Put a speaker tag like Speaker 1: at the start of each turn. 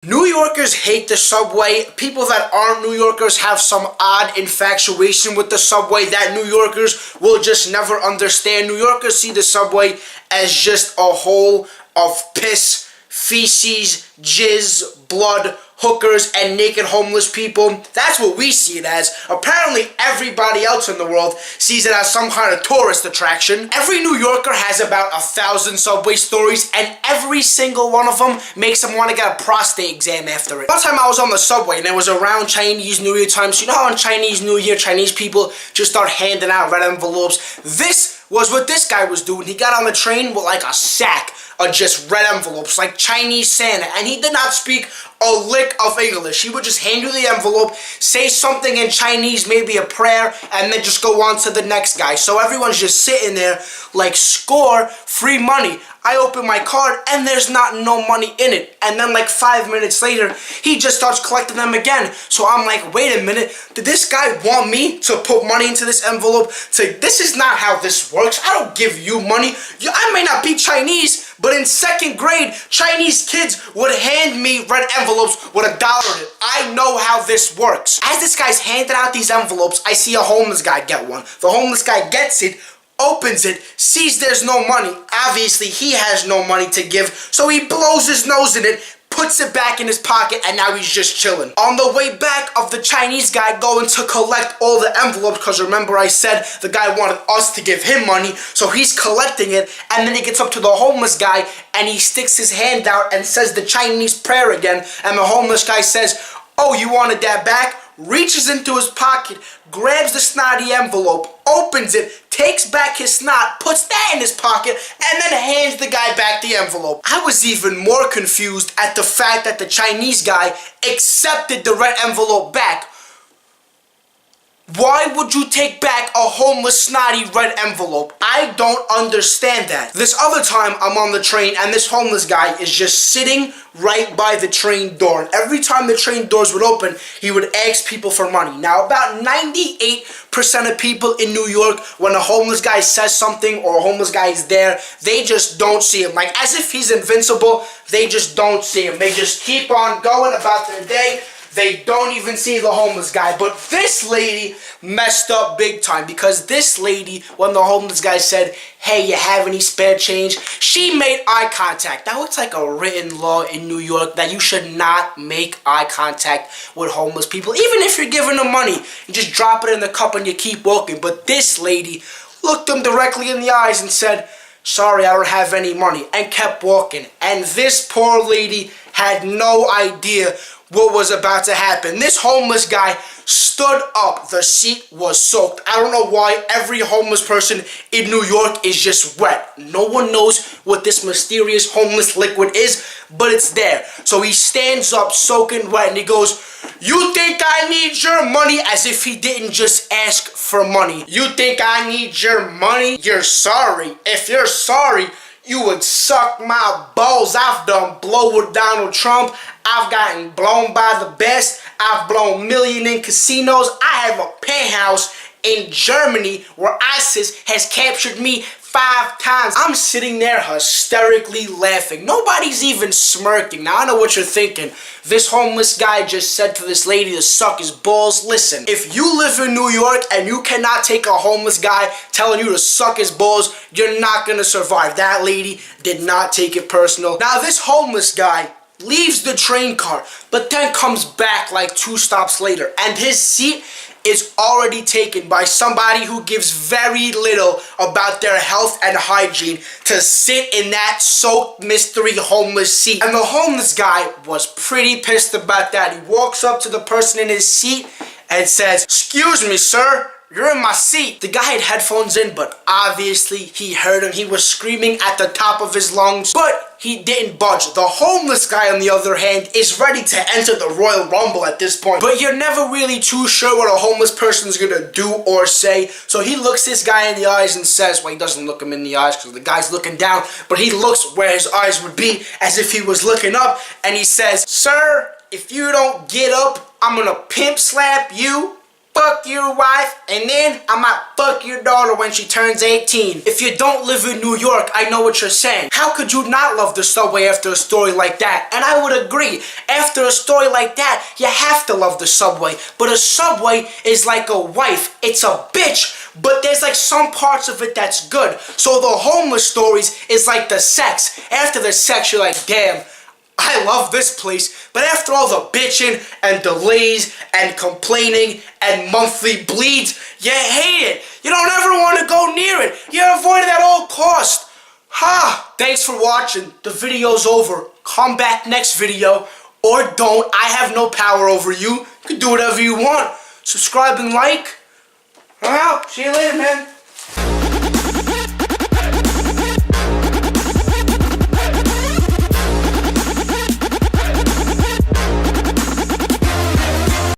Speaker 1: New Yorkers hate the subway. People that aren't New Yorkers have some odd infatuation with the subway that New Yorkers will just never understand. New Yorkers see the subway as just a hole of piss, feces, jizz, blood, hookers, and naked homeless people. That's what we see it as. Apparently everybody else in the world sees it as some kind of tourist attraction. Every New Yorker has about 1,000 subway stories, and every single one of them makes them want to get a prostate exam after it. One time I was on the subway and it was around Chinese New Year time. So you know how on Chinese New Year, Chinese people just start handing out red envelopes? This was what this guy was doing. He got on the train with like a sack of just red envelopes, like Chinese Santa, and he did not speak a lick of English. He would just hand you the envelope, say something in Chinese, maybe a prayer, and then just go on to the next guy. So everyone's just sitting there like, score, free money. I open my card and there's no money in it. And then like 5 minutes later, he just starts collecting them again. So I'm like, wait a minute, did this guy want me to put money into this envelope? This is not how this works. I don't give you money. I may not be Chinese, but in 2nd grade, Chinese kids would hand me red envelopes with $1 in it. I know how this works. As this guy's handing out these envelopes, I see a homeless guy get one. The homeless guy gets it, opens it, sees there's no money. Obviously, he has no money to give, so he blows his nose in it, puts it back in his pocket, and now he's just chilling. On the way back of the Chinese guy going to collect all the envelopes, because remember I said the guy wanted us to give him money, so he's collecting it, and then he gets up to the homeless guy, and he sticks his hand out and says the Chinese prayer again, and the homeless guy says, "Oh, you wanted that back?" Reaches into his pocket, grabs the snotty envelope, opens it, takes back his snot, puts that in his pocket, and then hands the guy back the envelope. I was even more confused at the fact that the Chinese guy accepted the red envelope back. Why would you take back a homeless snotty red envelope? I don't understand that. This other time I'm on the train and this homeless guy is just sitting right by the train door. And every time the train doors would open, he would ask people for money. Now about 98% of people in New York, when a homeless guy says something or a homeless guy is there, they just don't see him. Like as if he's invincible, they just don't see him. They just keep on going about their day. They don't even see the homeless guy. But this lady messed up big time, because this lady, when the homeless guy said, "Hey, you have any spare change?" she made eye contact. Now, it's like a written law in New York that you should not make eye contact with homeless people. Even if you're giving them money, you just drop it in the cup and you keep walking. But this lady looked him directly in the eyes and said, "Sorry, I don't have any money," and kept walking. And this poor lady had no idea what was about to happen. This homeless guy stood up. The seat was soaked. I don't know why every homeless person in New York is just wet. No one knows what this mysterious homeless liquid is, but it's there. So he stands up soaking wet and he goes, "You think I need your money?" As if he didn't just ask for money. "You think I need your money? You're sorry. If you're sorry, you would suck my balls. I've done blow with Donald Trump. I've gotten blown by the best. I've blown million in casinos. I have a penthouse in Germany where ISIS has captured me 5 times. I'm sitting there hysterically laughing. Nobody's even smirking. Now, I know what you're thinking. This homeless guy just said to this lady to suck his balls. Listen, if you live in New York and you cannot take a homeless guy telling you to suck his balls, you're not gonna survive. That lady did not take it personal. Now, this homeless guy leaves the train car, but then comes back like 2 stops later, and his seat is already taken by somebody who gives very little about their health and hygiene to sit in that soaked mystery homeless seat. And the homeless guy was pretty pissed about that. He walks up to the person in his seat and says, "Excuse me, sir, you're in my seat." The guy had headphones in, but obviously he heard him. He was screaming at the top of his lungs, but he didn't budge. The homeless guy, on the other hand, is ready to enter the Royal Rumble at this point. But you're never really too sure what a homeless person's gonna do or say. So he looks this guy in the eyes and says, well, he doesn't look him in the eyes because the guy's looking down, but he looks where his eyes would be as if he was looking up, and he says, "Sir, if you don't get up, I'm gonna pimp slap you." fuck your wife, and then I might fuck your daughter when she turns 18. If you don't live in New York, I know what you're saying. How could you not love the subway after a story like that? And I would agree. After a story like that, you have to love the subway. But a subway is like a wife. It's a bitch, but there's like some parts of it that's good. So the homeless stories is like the sex. After the sex, you're like, damn, I love this place. But after all the bitching and delays and complaining and monthly bleeds, you hate it. You don't ever want to go near it. You avoid it at all costs. Ha! Thanks for watching. The video's over. Come back next video. Or don't. I have no power over you. You can do whatever you want. Subscribe and like. I'm out. See you later, man.